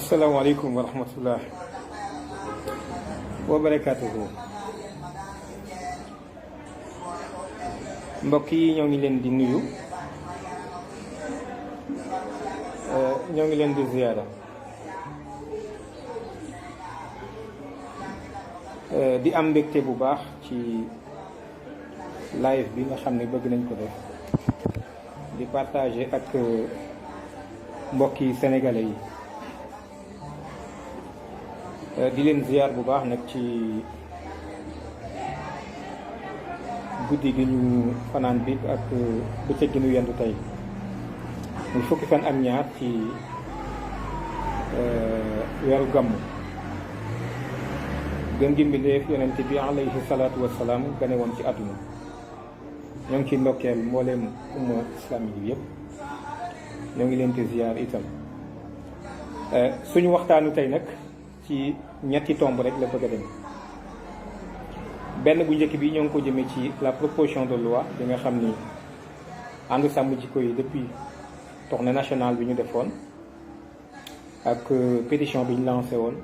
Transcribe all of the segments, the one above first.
asalaamaaleykum wa rahmatullah wa barakaatuhu. Mbokk yi ñoo ngi leen di nuyu, ñoo ngi leen di ziyaara, di am mbégte bu baax ci live bi nga xam ne bëgg nañ ko def, di partager ak mbokki sénégalais yi. di leen ziar bu baax nag ci guddi gi ñu fanaan bi ak bëccëg gi ñu yendu tey muy fukki fan ak ñaar ci weeru gàmmu. gën gi mbindeef yonent bi alayhi salaatu wassalaam gane woon ci àdduna. ñoo ngi ciy ndokkeel mbooleem umma islamique bi yëpp. ñoo ngi leen di ziar itam. suñu waxtaanu tey nag ci ñetti tomb rek la bëgg a dem. benn bu njëkk bi ñoo ngi ko jëmee ci la proposition de loi bi nga xam ni ànd sàmm jikko yi depuis tournée nationale bi ñu defoon ak pétition bi ñu lancé woon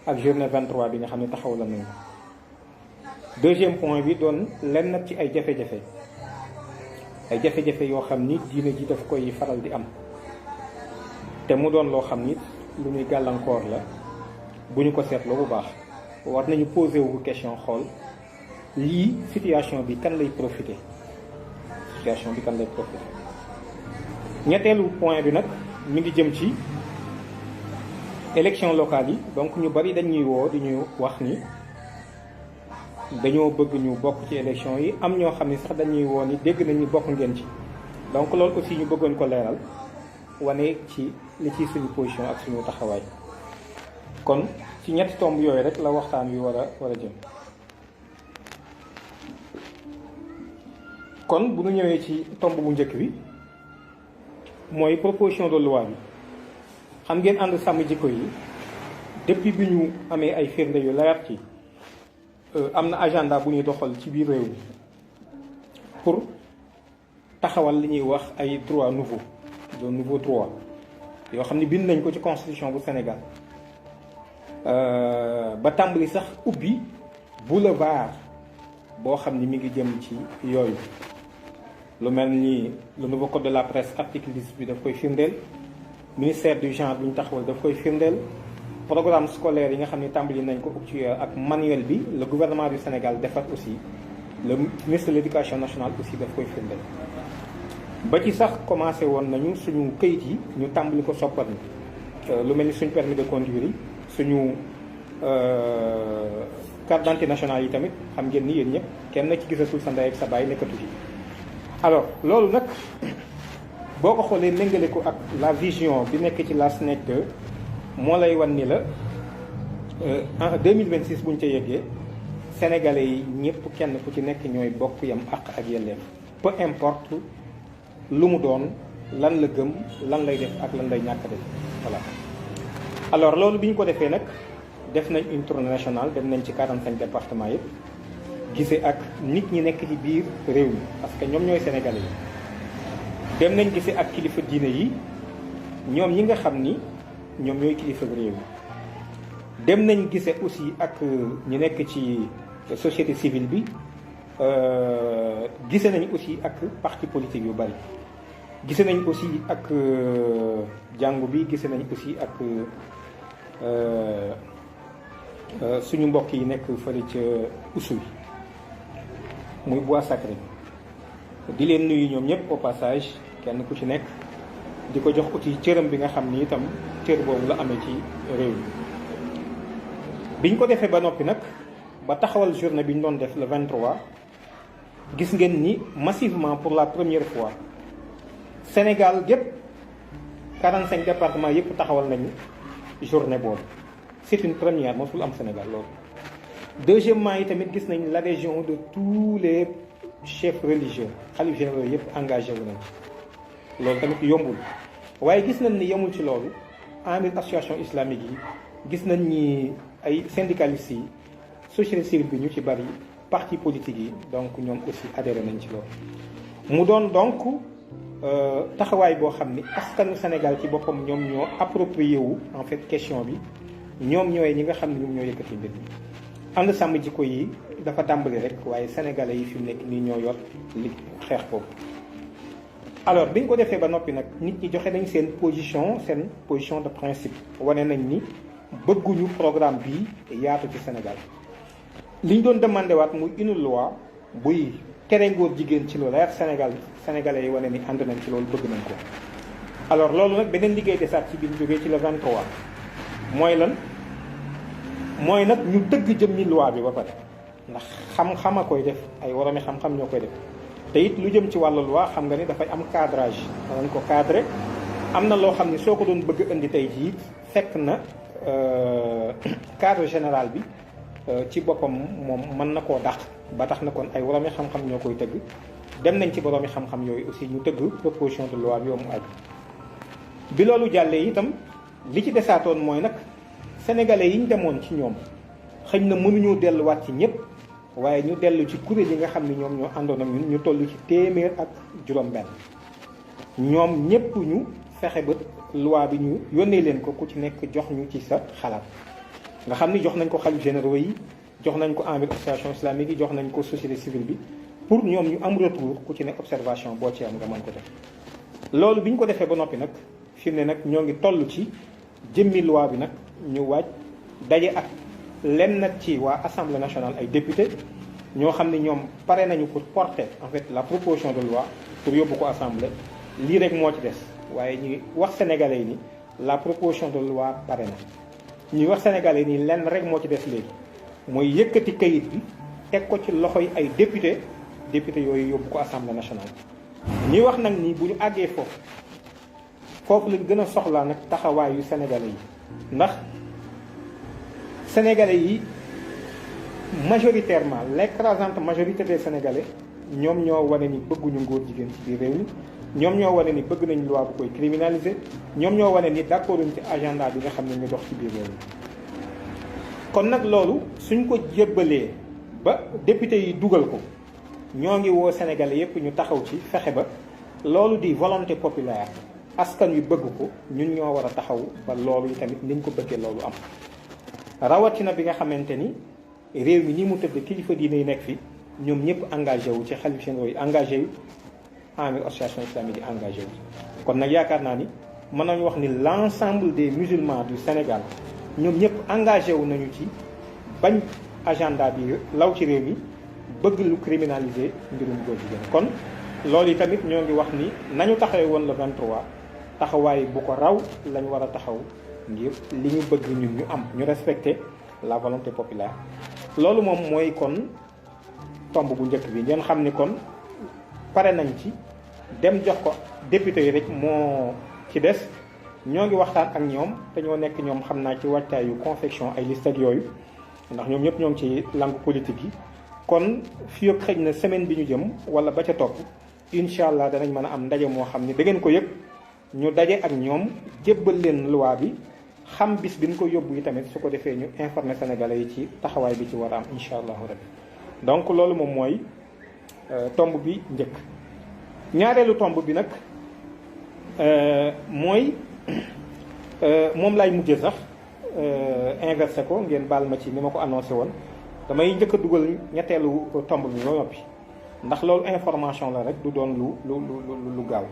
ak journée 23 bi nga xam ne taxaw la nañu. deuxième point bi doon lenn nag ci ay jafe-jafe yoo xam ni diine ji daf koy faral di am te mu doon loo xam ni lu ñuy gàllankoor la. bu ñu ko seetloo bu baax war nañu posé wu question xool lii situation bi kan lay profité ñetteelu point bi nag mi ngi jëm ci élection locale yi. donc ñu bari dañuy woo di ñu wax ni dañoo bëgg ñu bokk ci élection yi, am ñoo xam ne sax dañuy woo ni dégg nañu bokk ngeen ci. donc loolu aussi ñu bëggoon ko leeral wane ci li ciy suñu position ak suñu taxawaay. kon ci ñetti tomb yooyu rek la waxtaan wi war a jëm. kon bu ñu ñëwee ci tomb bu njëkk bi mooy proposition de loi bi. xam ngeen ànd sàmm jikko yi depuis bi ñu amee ay firnde yu leer ci am na agenda bu ñuy doxal ci biir réew mi pour taxawal li ñuy wax ay droits nouveaux, de nouveaux droits yoo xam ne bind nañ ko ci constitution bu Sénégal. ba tàmbali sax ubbi boulevard boo xam ni mi ngi jëm ci yooyu. lu mel ni le nouveau code de la presse article 10 bi daf koy firndeel, ministère du genre bi ñu taxawal daf koy firndeel, programme scolaire yi nga xam ne tàmbali nañ ko ci ak manuel bi le gouvernement du Sénégal defar aussi, le ministre de l'éducation nationale aussi daf koy firndeel. ba ci sax commencé woon nañu suñu këyit yi ñu tàmbali ko soppal lu mel ni suñu permis de conduire yi, suñu carte d'identité nationale yi tamit xam ngeen ni yéen ñëpp kenn ci gisatul sa ndey ak sa baay nekkatu ci. alors loolu nag boo ko xoolee méngale ko ak la vision bi nekk ci la SNEC 2 moo lay wan ni la en 2026 bu ñu ca yeggee sénégalais yi ñëpp kenn ku ci nekk ñooy bokk yam àq ak yelleef, peu importe lu mu doon, lan la gëm, lan lay def ak lan lay ñàkk def. voilà. alors loolu bi ñu ko defee nag def nañ une tournée nationale, dem nañ ci 45 départements yëpp gisee ak nit ñi nekk ci biir réew mi parce que ñoom ñooy sénégalais yi. dem nañ gisee ak kilifa diine yi, ñoom ñi nga xam ni ñoom ñooy kilifa réew mi. dem nañ gisee aussi ak ñi nekk ci société civile bi, gisee nañ aussi ak parti politique yu bari. gisee nañ aussi ak jàngu bi, gisee nañ aussi ak suñu mbokk yi nekk fële ca Oussouye muy bois sacré. di leen nuyu ñoom ñëpp au passage, kenn ku ci nekk di ko jox aussi cëram bi nga xam ni itam cër boobu la amee ci réew mi. biñ ko defee ba noppi nag ba taxawal journée bi ñu doon def le 23 gis ngeen ni massivement pour la première fois Sénégal gépp 45 départements yëpp taxawal nañu journée boobu. c'est une première, mosul am Sénégal loolu. deuxièmement yi tamit gis nañ l'adhésion de tous les chefs religieux, xalif généraux yëpp engagé wu nañ ci. loolu tamit yombul waaye gis nañ ni yemul ci loolu en association islamique yi, gis nañ ni ay syndicalistes yi, société civile bi ñu ci bari, parti politique yi, donc ñoom aussi adhéré nañ ci loolu. mu doon donc taxawaay boo xam ni askanu Sénégal ci boppam ñoom ñoo approprié wu en fait question bi ñoom ñooy ñi nga xam ne ñoom ñoo yëkkati mbir mi. ànd sàmm jikko yi dafa tàmbali rek waaye sénégalais yi fi mu nekk nii ñoo yor li xeex boobu. alors biñ ko defee ba noppi nag nit ñi joxe nañ seen position de principe wane nañ ni bëgguñu programme bii yaatu ci Sénégal liñ doon demandé waat muy une loi buy tere ngóor jigéen ci lu leer sénégalais yi wane ni ànd nañ ci loolu bëgg nañ ko. alors loolu nag beneen liggéey desaat ci biir jógee ci le 23 mooy lan mooy nag ñu dëgg jëmmi loi bi ba pare ndax xam-xam a koy def ay woromi xam-xam ñoo koy def. te it lu jëm ci wàllu loi xam nga ni dafay am cadrage danañ ko cadré am na loo xam ni soo ko doon bëgg indi tey jii fekk na cadre général bi ci boppam moom mën na koo dàq ba tax na kon ay woroomi xam-xam ñoo koy tëgg dem nañ ci boroomi xam-xam yooyu aussi ñu tëgg proposition de loi bi mu aju bi loolu jàllee itam li ci desaatoon mooy nag sénégalais yi ñu demoon ci ñoom xëy na mënuñoo delluwaat ci ñëpp waaye ñu dellu ci kuréel yi nga xam ne ñoom ñoo àndoon ak ñun ñu toll ci téeméer ak juróom-benn ñoom ñëpp ñu fexe ba loi bi ñu yónnee leen ko ku ci nekk jox ñu ci sa xalaat nga xam ni jox nañ ko xalif généraux yi jox nañ ko envers association islamique yi jox nañ ko société civile bi pour ñoom ñu am retour ku ci nekk observation boo ci am nga mën ko def. loolu bi ñu ko defee ba noppi nag fi mu ne nag ñoo ngi toll ci jëmmi loi bi nag ñu waaj daje ak lenn nag ci waa assemblée nationale ay député ñoo xam ne ñoom pare nañu pour porter en fait la proposition de loi pour yóbbu ko assemblée lii rek moo ci des waaye ñuy wax sénégalais yi ni la proposition de loi pare na ñuy wax sénégalais yi ni lenn rek moo ci des léegi mooy yëkkati kayit bi teg ko ci loxoy ay député yooyu yóbbu ko assemblée nationale. ñuy wax nag ni bu ñu àggee foofu lañ gën a soxlaa nag taxawaayu sénégalais yi ndax sénégalais yi majoritairement l'écrasante majorité des sénégalais ñoom ñoo wane ni bëgguñu ngóor jigéen ci biir réew mi ñoom ñoo wane ni bëgg nañ loi bu koy criminaliser ñoom ñoo wane ni d'accorduñ ci agenda bi nga xam ne ñu dox ci biir réew mi. kon nag loolu suñ ko jébbalee ba député yi dugal ko ñoo ngi woo sénégalais yépp ñu taxaw ci fexe ba loolu di volonté populaire askan wi bëgg ko ñun ñoo war a taxaw ba loolu yi tamit niñ ko bëggee loolu am. rawatina bi nga xamante ni réew mi ni mu tëdd kilifa diine yi nekk fi ñoom ñëpp engagé wu ci xalif généraux yi engagé wu envers association islamique yi engagé wu. kon nag yaakaar naa ni mën nañu wax ni l'ensemble des musulmans du Sénégal ñoom ñëpp engagé wu nañu ci bañ agenda bi law ci réew mi bëgg lu criminaliser mbirum góor jigéen. kon loolu yi tamit ñoo ngi wax ni nañu taxawee woon le 23 taxawaay bu ko raw lañu war a taxaw ngir li ñu bëgg ñun ñu am ñu respecter la volonté populaire. loolu moom mooy kon tomb bu njëkk bi ngeen xam ni kon pare nañ ci dem jox ko député yi rek moo ci des ñoo ngi waxtaan ak ñoom te ñoo nekk ñoom xam naa ci waajtaayu confection ay liste ak yooyu ndax ñoom ñëpp ñoo ngi ci langue politique yi. kon fii ak xëy na semaine bi ñu jëm wala ba ca topp incha allah danañ mën a am ndaje moo xam ni da ngeen ko yëg ñu daje ak ñoom jébbal leen loi bi xam bis bi ñu ko yóbbu yi tamit su ko defee ñu informer sénégalais yi ci taxawaay bi ci war a am incha allahu rabbi. donc loolu moom mooy tomb bi njëkk. ñaareelu tomb bi nag mooy moom laay mujjee sax inversé ko ngeen baal ma ci ni ma ko annoncé woon. damay njëkk a dugal ñetteelu tomb bi ba noppi ndax loolu information la rek du doon lu gaaw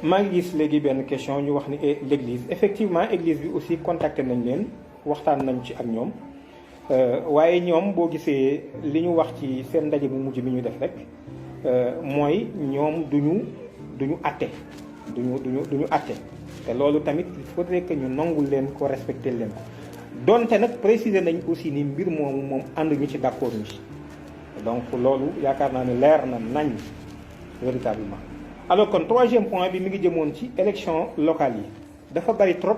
maa ngi gis léegi benn question ñu wax ni l'église effectivement église bi aussi contacté nañ leen waxtaan nañ ci ak ñoom waaye ñoom boo gisee li ñu wax ci seen ndaje bu mujj bi ñu def rek mooy ñoom duñu àtte duñu àtte te loolu tamit il faudrait que ñu nangul leen ko respecter leen ko donte nag préciser nañ aussi ni mbir moomu moom ànd ñu ci d'accord ñu ci donc loolu yaakaar naa ne leer na nañ véritablement. alors kon troisième point bi mi ngi jëmoon ci élection locale yi dafa bari trop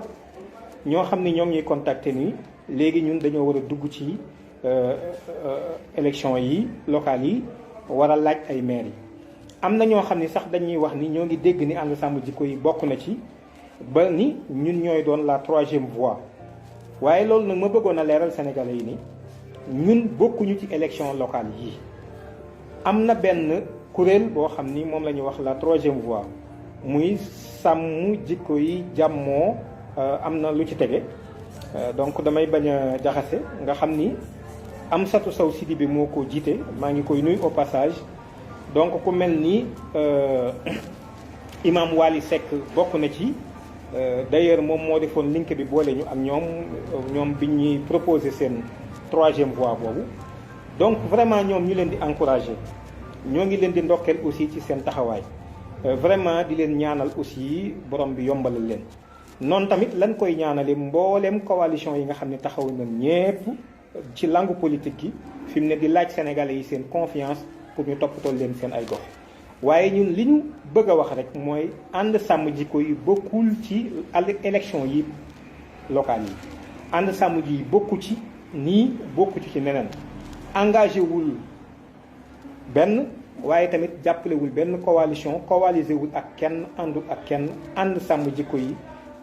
ñoo xam ni ñoo ngi ñuy contacter nii léegi ñun dañoo war a dugg ci élection yi locales yi war a laaj ay maires yi am na ñoo xam ni sax dañuy wax ni ñoo ngi dégg ni ànd sàmm jikko yi bokk na ci ba ni ñun ñooy doon la troisième voie waaye loolu nag ma bëggoon a leeral sénégalais yi ni ñun bokkuñu ci élection locale yi am na benn kuréel boo xam ni moom la ñuy wax la troisième voie muy sàmm jikko yi jàmmoo am na lu ci tege donc damay bañ a jaxase nga xam ni Amsatou Sow Sidibé moo ko jiite maa ngi koy nuyu au passage donc ku mel ni imam Wali Seck bokk na ci d'ailleurs moom moo defoon link bi boole ñu ak ñoom bi ñuy proposé seen troisième voie boobu donc vraiment ñoom ñu leen di encourager ñoo ngi leen di ndokkeel aussi ci seen taxawaay vraiment di leen ñaanal aussi borom bi yombalal leen noonu tamit lan koy ñaanale mbooleem coalition yi nga xam ne taxaw na ñépp ci langue politique gi fi mu ne di laaj sénégalais yi seen confiance pour ñu toppatoo leen seen ay gox waaye ñun li ñu bëgg a wax rek mooy ànd sàmm jikko yi bokkul ci élection yi locales yi ànd sàmm ji yi bokku ci nii bokku ci neneen engagé wul benn waaye tamit jàppalewul benn coalition coalisé wul ak kenn àndul ak kenn ànd sàmm jikko yi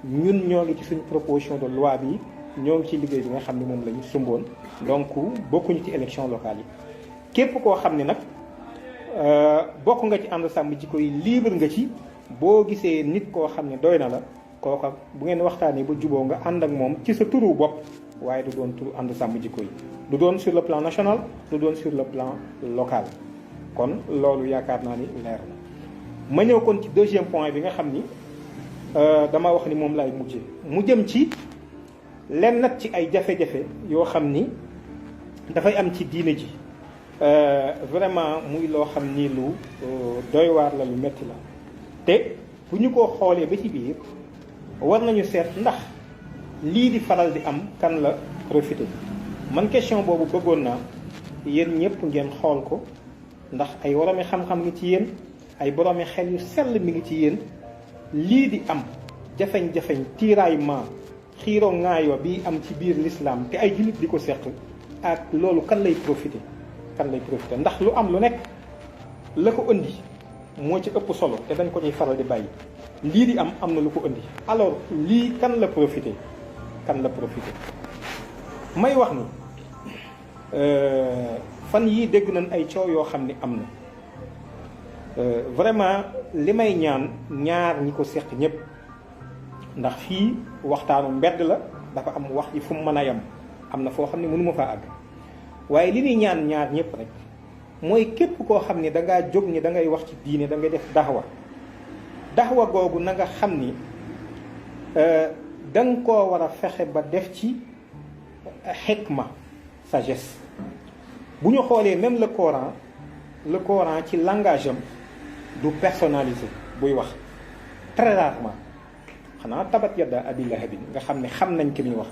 ñun ñoo ngi ci suñ proposition de loi bi ñoo ngi ci liggéey bi nga xam ne moom la ñu sumboon donc bokkuñu ci élection locale yi képp koo xam ne nag bokk nga ci ànd sàmm jikko yi libre nga ci boo gisee nit koo xam ne doy na la kooka bu ngeen waxtaanee ba juboo nga ànd ak moom ci sa turu bopp waaye du doon turu ànd sàmm jikko yi du doon sur le plan national du doon sur le plan local kon loolu yaakaar naa ni leer na ma ñëw kon ci deuxième point bi nga xam ni dama wax ni moom laay mujjee mu jëm ci lenn nag ci ay jafe-jafe yoo xam ni dafay am ci diine ji vraiment muy loo xam ni lu doy waar la lu metti la te bu ñu ko xoolee ba ci biir war nañu seet ndax lii di faral di am kan la profité man question boobu bëggoon naa yéen ñëpp ngeen xool ko ndax ay boroomi xam-xam ngi ci yéen ay boroomi xel yu sell mi ngi ci yéen lii di am jafeñ-jafeñ tiraillement xiiroo ŋaayoo bi am ci biir l'islam te ay jullit di ko seq ak loolu kan lay profité ndax lu am lu nekk la ko indi moo ci ëpp solo te dañ ko ñuy faral di bàyyi lii di am na lu ko indi alors lii kan la profité may wax ni fan yii dégg nañ ay coow yoo xam ni am na vraiment li may ñaar ñi ko seq ñëpp ndax fii waxtaanu mbedd la dafa am wax ji fu mu mën a yem am na foo xam ne mënuma faa àgg waaye li ñuy ñaan ñaar ñëpp rek mooy képp koo xam ni dangaa jóg ni da ngay wax ci diine da ngay def daxwa googu na nga xam ni da nga koo war a fexe ba def ci xikma sagesse bu ñu xoolee même le Coran ci langage am du personnalisé buy wax très rarement xanaa tabat yadda abi lahabin nga xam ne xam nañ ki muy wax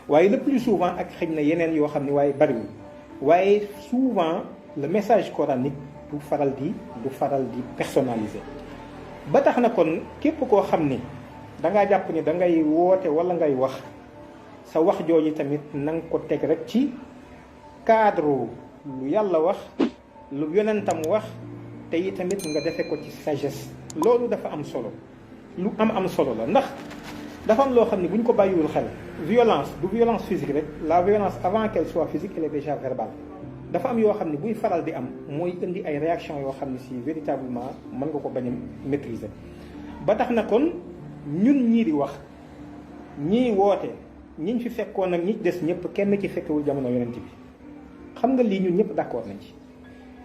waaye le plus souvent ak xëy na yeneen yoo xam ne waaye bariwul waaye souvent le message coranique du faral di personnalisé ba tax na kon képp koo xam ni dangaa jàpp ni da ngay woote wala ngay wax sa wax jooju tamit na nga ko teg rek ci cadre lu yàlla wax lu yonentam wax te yi tamit nga defe ko ci sagesse loolu dafa am solo lu am solo la ndax dafa am loo xam ne bu ñu ko bàyyiwul xel violence du violence physique rek la violence avant qu'elle soit physique elle est déjà verbale dafa am yoo xam ne buy faral di am mooy indi ay réaction yoo xam ne si véritablement mën nga ko bañ a maîtriser ba tax na kon ñun ñii di wax ñii woote ñiñ fi fekkoon ak ñi des ñëpp kenn ci fekkewul jamono yonent bi xam nga lii ñun ñëpp d'accord nañ ci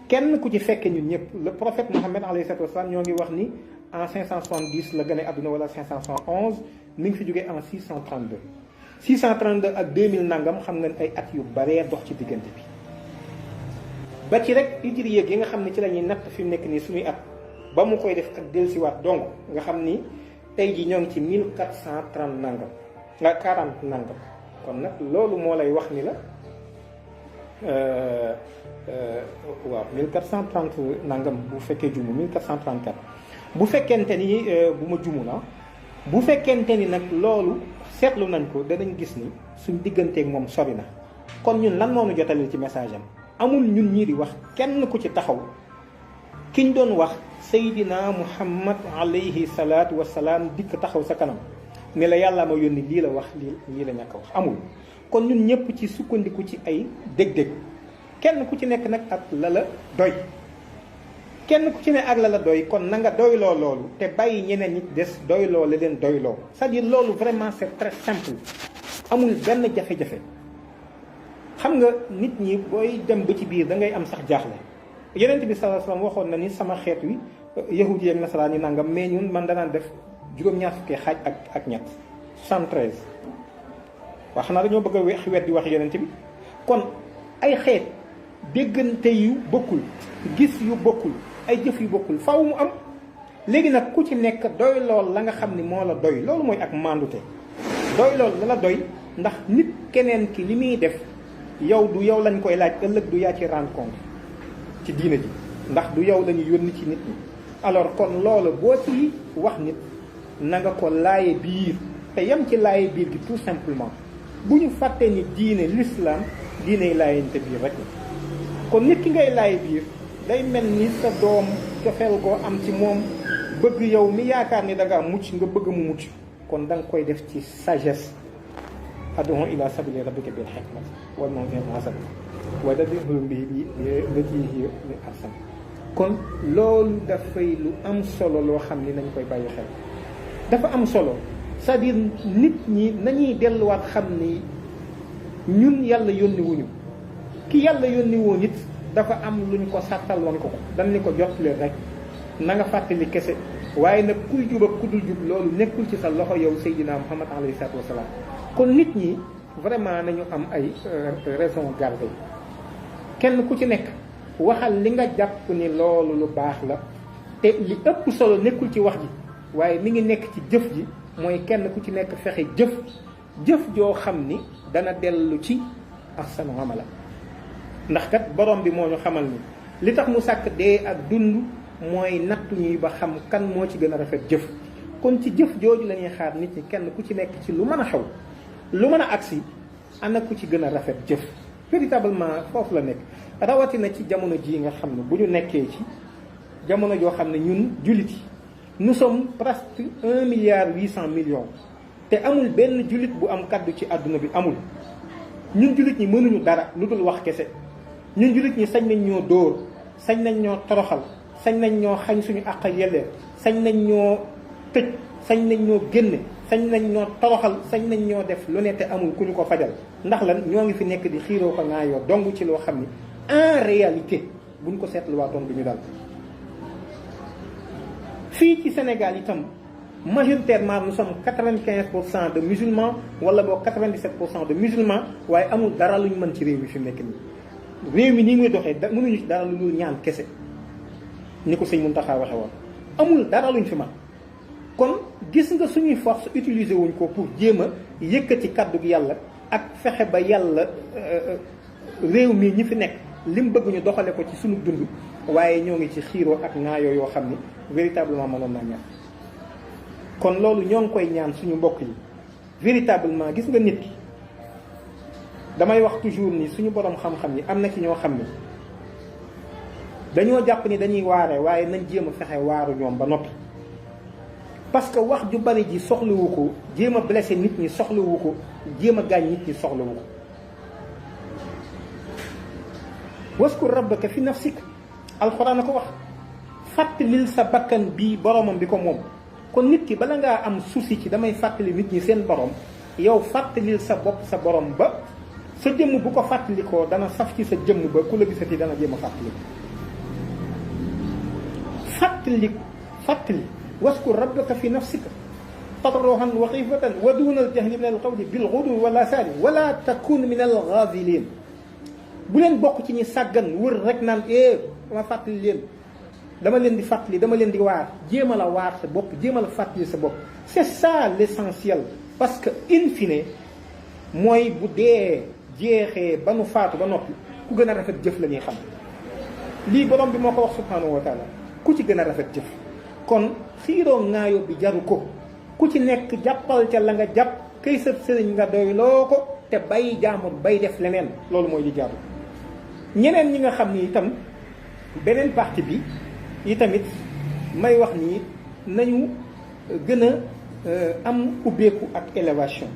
kenn ku ci fekke ñun ñëpp le prophète Mohammed alayhi salatu wassalam ñoo ngi wax ni en 570 la gane àdduna wala 571 mi ngi fi jógee en 632 ak 2000 nangam xam nga ay at yu baree dox ci diggante bi ba ci rek hijriya yi nga xam ne ci la ñuy natt fi mu nekk nii suñuy at ba mu koy def ak dellusiwaat donc nga xam ni tey ji ñoo ngi ci 1430 nangam nga 40 nangam kon nag loolu moo lay wax ni la waaw 1430 nangam bu fekkee jumu 1434 bu fekkente ni bu ma jumu la bu fekkente ni nag loolu seetlu nañ ko danañ gis ni suñ digganteeg moom sori na kon ñun lan moo ñu jotalil ci message am amul ñun ñii di wax kenn ku ci taxaw kiñ doon wax Seydina Muhammad alayhi salaatu wasalaam dikk taxaw sa kanam ne la yàlla ma yónni lii la wax lii la ñàkk a wax amul kon ñun ñëpp ci sukkandiku ci ay dég-dég kenn ku ci nekk nag ak la la doy kenn ku ci ne ak la doy kon na nga doyloo loolu te bàyyi ñeneen ñi des doyloo la leen doyloo c'est-à-dire loolu vraiment c'est très simple amul benn jafe-jafe. xam nga nit ñi booy dem ba ci biir da ngay am sax jaaxle yonent bi sallallahu alayhi wasallam waxoon na ni sama xeet wi yahudi ak nasaraan yi nangam mais ñun man danaan def juróom-ñaar fukki xaaj ak ñett 73 waa xanaa dañoo bëgg a weddi wax yonent bi kon ay xeet déggante yu bokkul gis yu bokkul ay jëf yu bokkul faaw mu am léegi nag ku ci nekk doy lool la nga xam ni moo la doy loolu mooy ak mandute doy lool la la doy ndax nit keneen ki li muy def yow du yow lañ koy laaj ëllëg du yaa ci rendre compte ci diina ji ndax du yow lañu yónni ci nit ñi alors kon loolu boo ci wax nit na nga ko laaye biir te yem ci laaye biir gi tout simplement bu ñu fàttee ni diine l'islam diiney laayante biir rek kon nit ki ngay laaye biir day mel ni sa doom cofeel koo am ci moom bëgg yow mi yaakaar ni da ngaa mucc nga bëgg mu mucc kon da nga koy def ci sagesse ad'u ila sabili rabbika bil hikmati wal maw'izati hasana wa jadilhum bihi llatii hiya ahsan kon loolu dafay lu am solo loo xam ni nañ koy bàyyi xel dafa am solo c'est-à-dire nit ñi nañuy delluwaat xam ni ñun yàlla yónni wuñu ki yàlla yónni woo nit dafa am luñ ko sàttal woon ko dañ ni ko jot leen rek na nga fàttali kese waaye nag kuy jub ak ku dul jub loolu nekkul ci sa loxo yow Seydina Muhammad alayhi salaatu wasalaam kon nit ñi vraiment nañu am ay raison garder kenn ku ci nekk waxal li nga jàpp ni loolu lu baax la te li ëpp solo nekkul ci wax ji waaye mi ngi nekk ci jëf ji mooy kenn ku ci nekk fexe jëf joo xam ni dana dellu ci ahsanu amala ndax kat borom bi moo ñu xamal ni li tax mu sàkk dee ak dund mooy nattu ñuy ba xam kan moo ci gën a rafet jëf kon ci jëf jooju la ñuy xaar nit ñi kenn ku ci nekk ci lu mën a xew lu mën a agsi ana ku ci gën a rafet jëf véritablement foofu la nekk rawatina ci jamono ji nga xam ne bu ñu nekkee ci jamono joo xam ne ñun jullit yi nous sommes presque 1,8 milliard te amul benn jullit bu am kaddu ci àdduna bi amul ñun jullit ñi mënuñu dara lu dul wax kese ñun jullit ñi sañ nañ ñoo dóor sañ nañ ñoo toroxal sañ nañ ñoo xañ suñu àq ak yelleef sañ nañ ñoo tëj sañ nañ ñoo génne sañ nañ ñoo toroxal sañ nañ ñoo def lu ne te amul ku ñu ko fajal ndax lan ñoo ngi fi nekk di xiiroo ko ngaayoo dong ci loo xam ni en réalité buñ ko seetluwaatoon du ñu dal fii ci Sénégal itam majoritairement nous sommes 95% de musulmans wala boo 97% de musulmans waaye amul dara luñ mën ci réew mi fi mu nekk nii réew mi nii muy doxee mënuñu ci dara lu dul ñaan kese ni ko sëñ Mountakha waxe woon amul dara luñ fi mën kon gis nga suñuy force utiliser wuñ ko pour jéem a yëkkati kàddu gi yàlla ak fexe ba yàlla réew mi ñi fi nekk lim bëgg ñu doxale ko ci suñu dund waaye ñoo ngi ci xiiroo ak ŋaayoo yoo xam ni véritablement mënoon naa ñaan kon loolu ñoo ngi koy ñaan suñu mbokk yi véritablement gis nga nit ki damay wax toujours ni suñu borom xam-xam yi am na ci ñoo xam ni dañoo jàpp ni dañuy waare waaye nañ jéem a fexe waaru ñoom ba noppi parce que wax ju bari ji soxlawu ko jéem a blessé nit ñi soxlawu ko jéem a gaañ nit ñi soxlawu ko waskur rabbaka fi nafsik alxuraan a ko wax fàttalil sa bakkan bii boromam bi ko moom kon nit ki bala ngaa am souci ci damay fàttali nit ñi seen borom yow fàttalil sa bopp sa borom ba sa jëmm bu ko fàttalikoo dana saf ci sa jëmm ba ku la gisati dana jéem a fàttali waskur rabbaka fi nafsika tadarruhan wa xifatan wa duna al-jahri min al-qawli bil ghuduwwi wal asali wala takun min al-ghafilin bu leen bokk ci ñi sàggan wër rek naan ma fàttali leen dama leen di fàttali dama leen di waar jéem a la waar sa bopp jéem a la fàttali sa bopp c'est ça l'essentiel parce que in fine mooy bu dee jeexee ba nu faatu ba noppi ku gën a rafet jëf la ñuy xam lii borom bi moo ko wax subhanahu wa taala ku ci gën a rafet jëf kon xiiroo ŋaayoo bi jaru ko ku ci nekk jàppal ca la nga jàpp kay sa sëriñ nga doyloo ko te bay jaamur bay def leneen loolu mooy li jaru ñeneen ñi nga xam ni itam beneen partie bi yi tamit may wax nii nañu gën a am ubbeeku ak élévation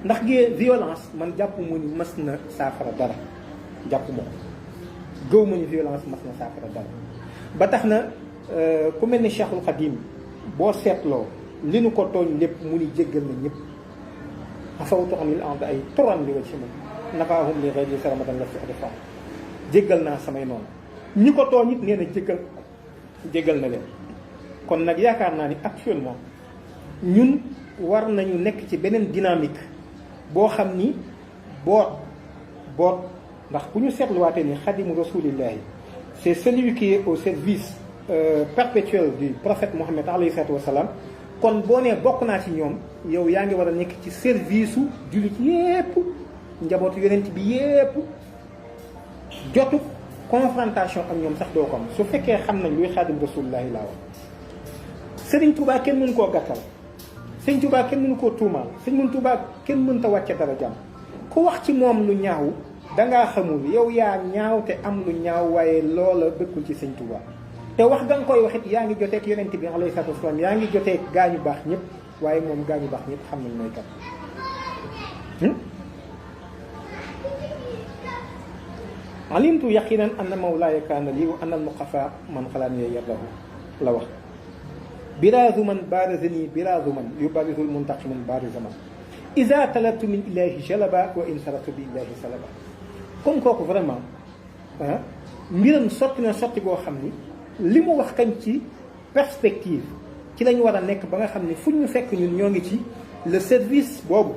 ndax gi violence man jàpp mu ni mas na saafara dara jàpp ma ko gëw ma ni violence mas na saafara dara ba tax na ku mel ni Cheikhul Khadim boo seetloo li nu ko tooñ lépp mu ni jéggal na ñëpp afawtu anil ard ay turan li wa ci moom nafaahum li ghayri saramadan la fi adfa jéggal naa samay noonu ñi ko tooñ it nee na jéggal na leen. kon nag yaakaar naa ni actuellement ñun war nañu nekk ci beneen dynamique boo xam ni boot ndax bu ñu seetluwaatee ni xadimu rasulillahi c'est celui qui est au service perpétuel du prophète Mohammed alayhi salaatu wa salaam. kon boo nee bokk naa ci ñoom yow yaa ngi war a nekk ci service su jullit yépp njabootu yonent bi yépp jotu confrontation ak ñoom sax doo ko am su fekkee xam nañ luy xaadim rasulillahi laa wax. Sëriñ Touba kenn mënu koo gàttal Sëriñ Touba kenn mënu koo tuumaal Sëriñ Touba kenn mënta wàcce dara jàmm ku wax ci moom lu ñaaw dangaa xamul yow yaa ñaaw te am lu ñaaw waaye loola dëkkul ci Sëriñ Touba. te wax ga nga koy waxit yaa ngi joteeg yonent bi alayhi salaatu wasalaam yaa ngi joteeg gaañu baax ñëpp waaye moom gaañu baax ñëpp xam nañ mooy kat alimtu yaqinan anna mawlaaya kaana lii wa anna al muqafa man xalaat ya yardahu la wax biraazu man baarazani biraazu man yubarisul muntaqiman baariza man iza talabtu min ilahi jalaba wa in saratu bi ilahi salaba kon kooku vraiment mbiram sotti na sotti goo xam ni li mu wax kañ ci perspective ci lañu war a nekk ba nga xam ne fu ñu fekk ñun ñoo ngi ci le service boobu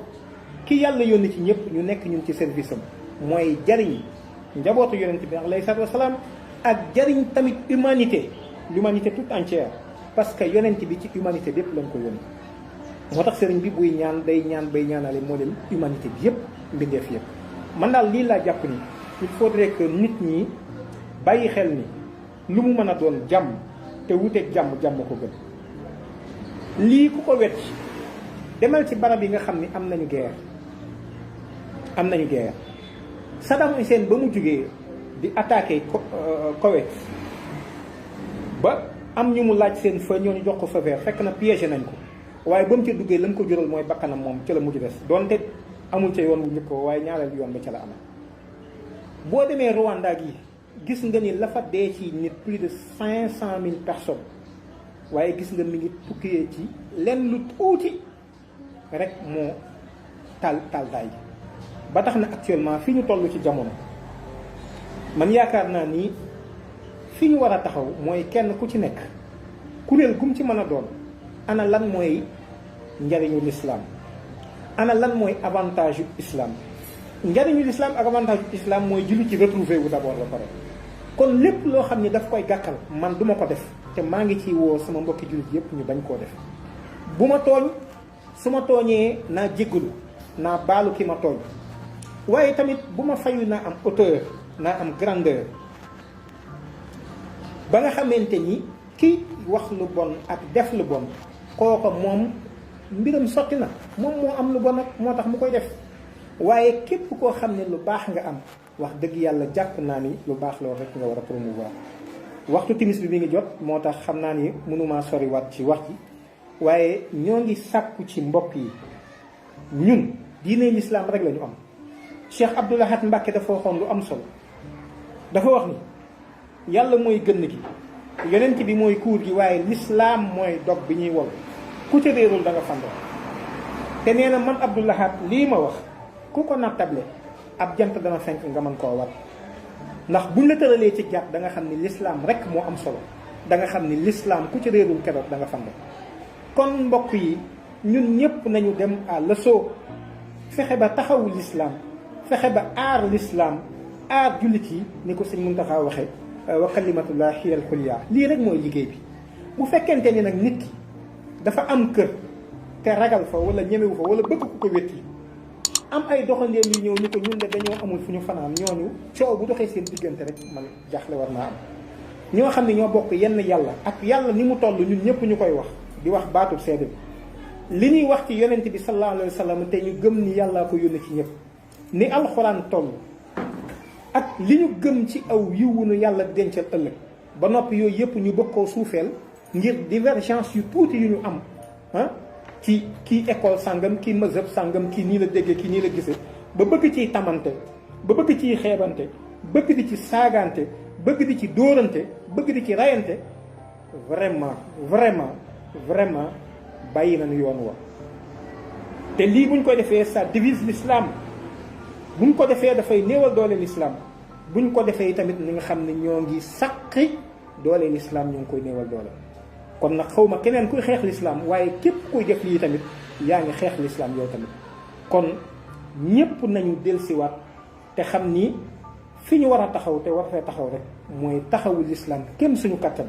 ki yàlla yónni ci ñëpp ñu nekk ñun ci service am mooy jariñ njabootu yonent bi alayhi salaatu wasalaam ak jariñ tamit l'humanité toute entière parce que yonent bi ci humanité bépp lañ ko yónni moo tax sëriñ bi buy ñaan day ñaan bay ñaanale moo leen humanité bi yëpp mbindeef yëpp man daal lii laa jàpp ni il faudrait que nit ñi bàyyi xel ni lu mu mën a doon jàmm te wuteeg jàmm ko gën lii ku ko wet demal ci barab yi nga xam ni am nañu guerre Saddam Hussein ba mu jugee di attaqué Koweït ba am ñu mu laaj seen fa ñooñu jox ko fa vert fekk na piégé nañ ko waaye ba mu ca duggee la mu ko jural mooy bakkanam moom ca la mujj des doonte amul ca yoon bu njëkk waaye ñaareel yoon ba ca la am boo demee Rwanda gi gis nga ni la fa dee ci nit plus de 500,000 personnes waaye gis nga mi ngi tukkee ci lenn lu tuuti rek moo taal daay ba tax na actuellement fi ñu toll ci jamono man yaakaar naa ni fi ñu war a taxaw mooy kenn ku ci nekk kuréel gum ci mën a doon ana lan mooy njariñu l'islam ana lan mooy avantage yu islam njariñu l'islam ak avantage yu islam mooy julli ci retrouver wu d'abord ba pare kon lépp loo xam ni daf koy gàkkal man duma ko def te maa ngi ci woo sama mbokki jullit yépp ñu bañ koo def bu ma tooñ su ma tooñee naa jéggalu naa baalu ki ma tooñ waaye tamit bu ma fayu naa am hauteur naa am grandeur ba nga xamante ni ki wax lu bon ak def lu bon kooka moom mbiram sotti na moom moo am lu bon ak moo tax mu koy def waaye képp koo xam ne lu baax nga am wax dëgg yàlla jàpp naa ni lu baax loolu rek nga war a promouvoir waxtu timis bi mi ngi jot moo tax xam naa ni mënumaa sori waat ci wax ji waaye ñoo ngi sàkku ci mbokk yi ñun diine l'islam rek la ñu am Cheikh Abdoul Ahad Mbacké dafa waxoon lu am solo dafa wax ni yàlla mooy gënn gi yonent bi mooy kuur gi waaye l'islam mooy dog bi ñuy wol ku ca réerul da nga fandoo te nee na man Abdoul Ahad lii ma wax ku ko nattable ab jant dana fenk nga mën koo wat ndax buñ la tëralee ci jàpp da nga xam ni l'islam rek moo am solo da nga xam ni l'islam ku ca réerul keroog da nga fandoo kon mbokk yi ñun ñëpp nañu dem à l'assaut fexe ba taxawu l'islam fexe ba aar l'islam aar jullit yi ni ko sëñ Muntaxa waxe wa kalimatullah hiya al-ulya lii rek mooy liggéey bi bu fekkente ni nag nit ki dafa am kër te ragal fa wala ñemewu fa wala bëgg ku ko wétti am ay doxandéem yu ñëw ni ko ñun de dañoo amul fu ñu fanaan ñooñu coow bu doxee seen diggante rek man jaaxle war naa am ñoo xam ne ñoo bokk yenn yàlla ak yàlla ni mu toll ñun ñëpp ñu koy wax di wax baatub seede bi li ñuy wax ci yonent bi sallallahu alayhi wa sallam te ñu gëm ni yàllaa ko yónni ci ñëpp ni alxuraan toll ak li ñu gëm ci aw yiwunu yàlla dencal ëllëg ba noppi yooyu yëpp ñu bëgg koo suufeel ngir divergence yu tuuti yu ñu am ci kii école sàngam kii mazhab sàngam kii nii la déggee kii nii la gisee ba bëgg ciy tamante ba bëgg ciy xeebante bëgg di ci saagante bëgg di ci dóorante bëgg di ci rayante vraiment vraiment vraiment bàyyi nañu yoon wa te lii buñ ko defee ça divise l'islam buñ ko defee dafay néewal doole l'islam buñ ko defee tamit ni nga xam ne ñoo ngi saqi doole l'islam ñoo ngi koy néewal doole kon nag xawma keneen kuy xeex l'islam waaye képp kuy def lii tamit yaa ngi xeex l'islam yow tamit kon ñépp nañu dellusiwaat te xam ni fi ñu war a taxaw te war fee taxaw rek mooy taxawu l'islam kenn suñu kattan